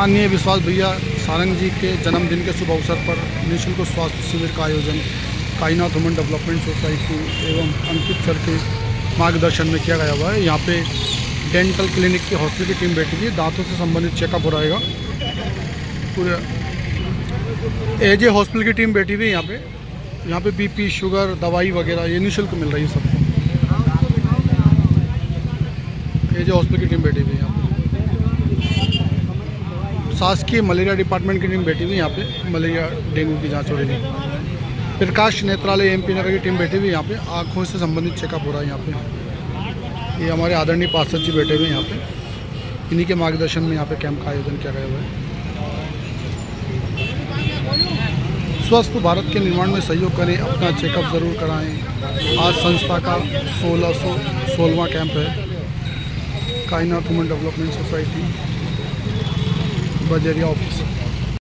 माननीय विश्वास भैया सारंग जी के जन्मदिन के शुभ अवसर पर निःशुल्क स्वास्थ्य शिविर का आयोजन कायनात ह्यूमन डेवलपमेंट सोसाइटी एवं अंकित सर के मार्गदर्शन में किया गया हुआ है। यहाँ पे डेंटल क्लिनिक की हॉस्पिटल की टीम बैठी हुई है। दांतों से संबंधित चेकअप हो रहेगा। पूरे एजे हॉस्पिटल की टीम बैठी हुई है यहाँ पे बीपी शुगर दवाई वगैरह ये निःशुल्क मिल रही है सबको। एजे हॉस्पिटल की टीम बैठी हुई है यहाँ पे। शासकीय मलेरिया डिपार्टमेंट की टीम बैठी हुई है यहाँ पे, मलेरिया डेंगू की जांच हो रही है। प्रकाश नेत्रालय एमपी नगर की टीम बैठी हुई है यहाँ पे। आँखों से संबंधित चेकअप हो रहा है यहाँ पे। ये हमारे आदरणीय पार्षद जी बैठे हुए हैं यहाँ पे। इन्हीं के मार्गदर्शन में यहाँ पे कैंप का आयोजन किया गया हुआ है। स्वस्थ भारत के निर्माण में सहयोग करें, अपना चेकअप ज़रूर कराएं। आज संस्था का 1616वां कैंप है। कायनात human development society Bajeria office.